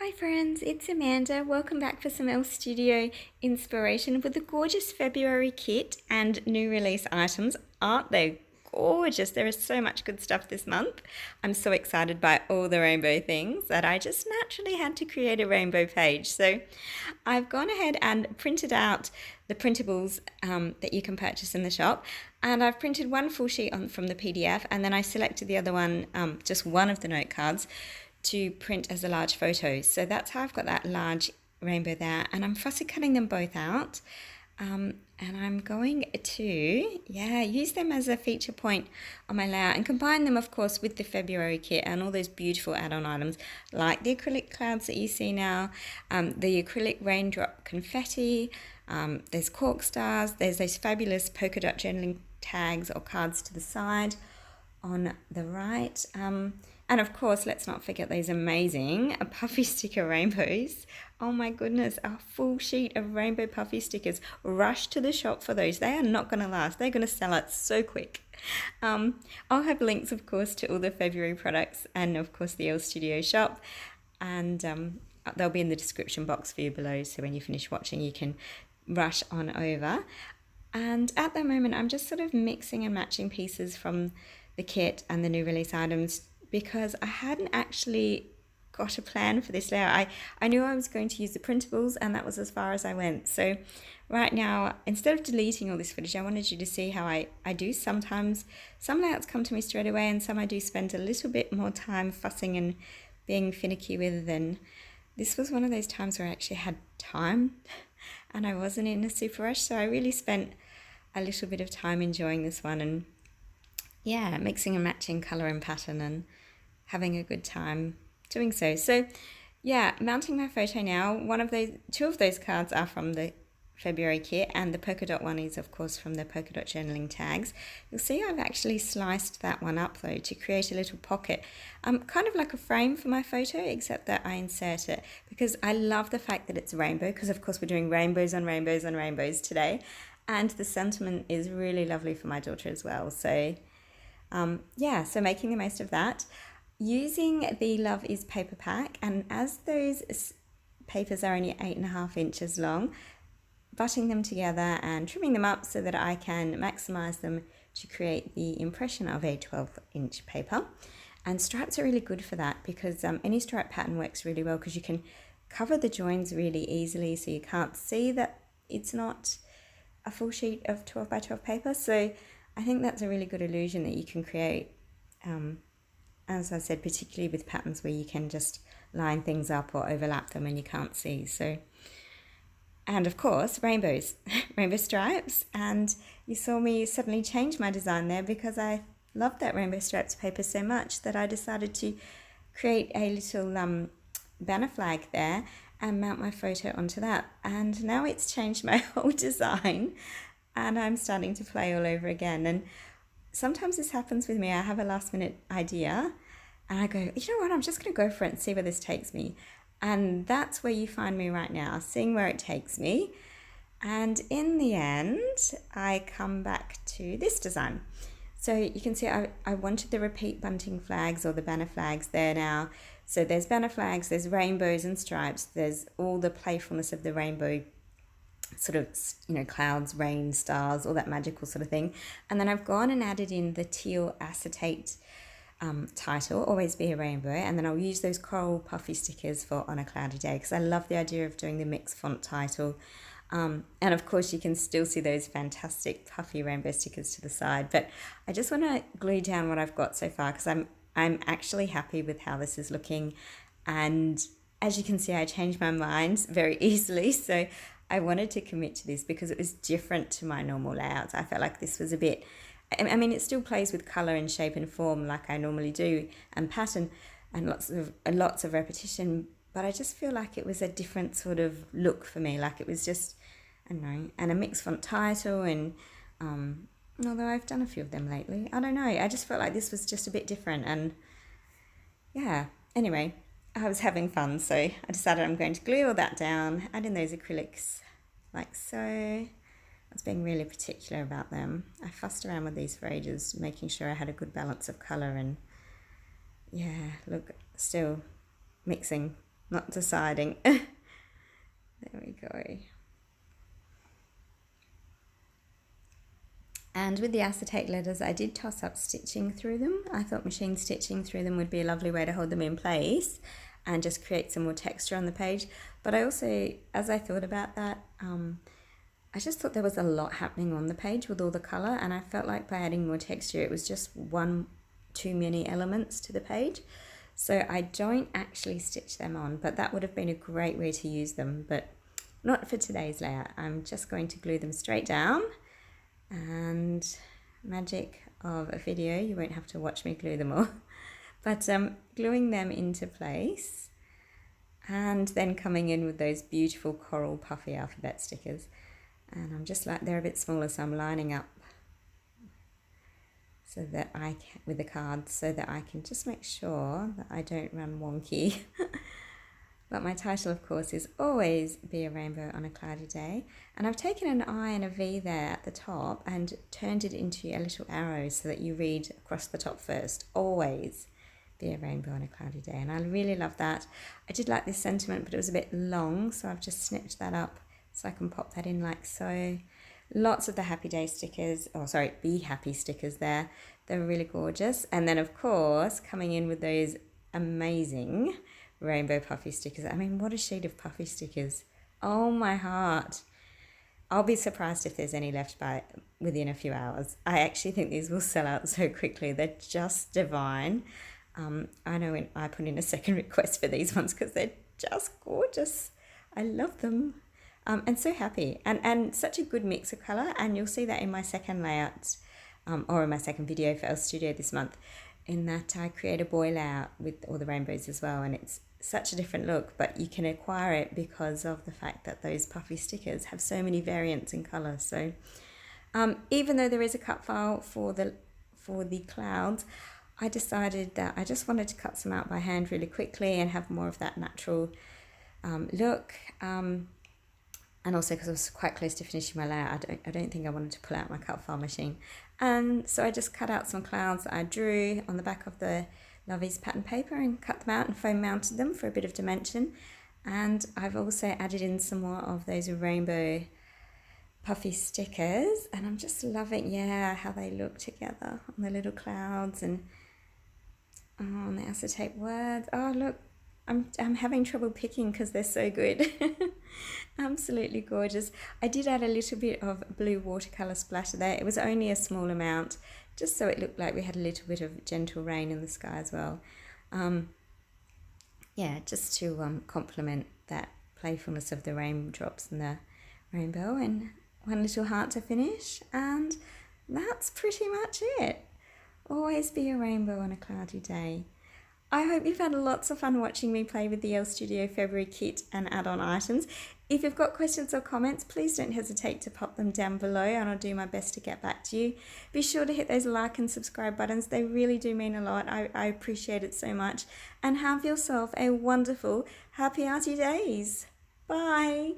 Hi friends, it's Amanda. Welcome back for some Elle Studio inspiration with the gorgeous February kit and new release items. Aren't they gorgeous? There is so much good stuff this month. I'm so excited by all the rainbow things that I just naturally had to create a rainbow page. So I've gone ahead and printed out the printables that you can purchase in the shop, and I've printed one full sheet from the PDF, and then I selected the other one, just one of the note cards, to print as a large photo. So that's how I've got that large rainbow there, and I'm fussy cutting them both out, and I'm going to use them as a feature point on my layout and combine them of course with the February kit and all those beautiful add-on items like the acrylic clouds that you see now, the acrylic raindrop confetti, there's cork stars, there's those fabulous polka dot journaling tags or cards to the side on the right, and of course let's not forget those amazing puffy sticker rainbows. Oh my goodness, a full sheet of rainbow puffy stickers. Rush to the shop for those. They are not going to last. They're going to sell out so quick. I'll have links of course to all the February products and of course the Elle Studio shop, and they'll be in the description box for you below, so when you finish watching you can rush on over. And at the moment I'm just sort of mixing and matching pieces from the kit and the new release items because I hadn't actually got a plan for this layout. I knew I was going to use the printables and that was as far as I went. So right now, instead of deleting all this footage, I wanted you to see how I do sometimes. Some layouts come to me straight away and some I do spend a little bit more time fussing and being finicky with. And this was one of those times where I actually had time and I wasn't in a super rush. So I really spent a little bit of time enjoying this one and mixing and matching colour and pattern and having a good time doing so. So mounting my photo now. Two of those cards are from the February kit and the polka dot one is of course from the polka dot journaling tags. You'll see I've actually sliced that one up though to create a little pocket, kind of like a frame for my photo, except that I insert it because I love the fact that it's rainbow, because of course we're doing rainbows on rainbows on rainbows today, and the sentiment is really lovely for my daughter as well. So so making the most of that, using the Love Is paper pack, and as those papers are only 8.5 inches long, butting them together and trimming them up so that I can maximize them to create the impression of a 12-inch paper. And stripes are really good for that because any stripe pattern works really well because you can cover the joins really easily so you can't see that it's not a full sheet of 12 by 12 paper. So I think that's a really good illusion that you can create, as I said, particularly with patterns where you can just line things up or overlap them and you can't see. So, and of course, rainbows, rainbow stripes. And you saw me suddenly change my design there because I loved that rainbow stripes paper so much that I decided to create a little banner flag there and mount my photo onto that. And now it's changed my whole design. And I'm starting to play all over again. And sometimes this happens with me. I have a last minute idea and I go, you know what, I'm just going to go for it and see where this takes me. And that's where you find me right now, seeing where it takes me. And in the end, I come back to this design. So you can see I wanted the repeat bunting flags or the banner flags there now. So there's banner flags, there's rainbows and stripes, there's all the playfulness of the rainbow, sort of, clouds, rain, stars, all that magical sort of thing. And then I've gone and added in the teal acetate title, Always Be a Rainbow, and then I'll use those coral puffy stickers for On a Cloudy Day because I love the idea of doing the mixed font title. And of course you can still see those fantastic puffy rainbow stickers to the side, but I just want to glue down what I've got so far because I'm actually happy with how this is looking. And as you can see, I changed my mind very easily, so I wanted to commit to this because it was different to my normal layouts. I felt like this was a bit, I mean, it still plays with color and shape and form like I normally do, and pattern and lots of repetition, but I just feel like it was a different sort of look for me. Like it was just, I don't know, and a mixed font title, and although I've done a few of them lately, I don't know, I just felt like this was just a bit different. And anyway, I was having fun, so I decided I'm going to glue all that down, add in those acrylics like so. I was being really particular about them. I fussed around with these for ages, making sure I had a good balance of colour, and look, still mixing not deciding. There we go. And with the acetate letters, I did toss up stitching through them. I thought machine stitching through them would be a lovely way to hold them in place and just create some more texture on the page. But I also, as I thought about that, I just thought there was a lot happening on the page with all the colour, and I felt like by adding more texture, it was just one too many elements to the page. So I don't actually stitch them on, but that would have been a great way to use them, but not for today's layout. I'm just going to glue them straight down, and magic of a video, you won't have to watch me glue them all. But gluing them into place and then coming in with those beautiful coral puffy alphabet stickers. And I'm just like, they're a bit smaller, so I'm lining up so that I can, with the cards, so that I can just make sure that I don't run wonky. But my title, of course, is Always Be a Rainbow on a Cloudy Day. And I've taken an I and a V there at the top and turned it into a little arrow so that you read across the top first. Always be a rainbow on a cloudy day. And I really love that. I did like this sentiment, but it was a bit long, so I've just snipped that up so I can pop that in like so. Lots of the Happy Day stickers, oh sorry, Be Happy stickers there. They're really gorgeous. And then, of course, coming in with those amazing rainbow puffy stickers. I mean, what a sheet of puffy stickers. Oh my heart. I'll be surprised if there's any left by within a few hours. I actually think these will sell out so quickly. They're just divine. I know when I put in a second request for these ones because they're just gorgeous. I love them. And so happy. And such a good mix of colour. And you'll see that in my second layout, or in my second video for Elle Studio this month, in that I create a boy layout with all the rainbows as well. And it's such a different look, but you can acquire it because of the fact that those puffy stickers have so many variants in colour. So even though there is a cut file for the clouds, I decided that I just wanted to cut some out by hand really quickly and have more of that natural look. And also because I was quite close to finishing my layout, I don't think I wanted to pull out my cut file machine. And so I just cut out some clouds that I drew on the back of the Lovey's pattern paper and cut them out and foam mounted them for a bit of dimension. And I've also added in some more of those rainbow puffy stickers, and I'm just loving, yeah, how they look together on the little clouds and on the acetate words. Oh look, I'm having trouble picking because they're so good. Absolutely gorgeous. I did add a little bit of blue watercolour splatter there. It was only a small amount, just so it looked like we had a little bit of gentle rain in the sky as well. Yeah, just to complement that playfulness of the raindrops and the rainbow, and one little heart to finish, and that's pretty much it. Always be a rainbow on a cloudy day. I hope you've had lots of fun watching me play with the Elle Studio February kit and add-on items. If you've got questions or comments, please don't hesitate to pop them down below and I'll do my best to get back to you. Be sure to hit those like and subscribe buttons. They really do mean a lot. I appreciate it so much. And have yourself a wonderful, happy Arty days. Bye.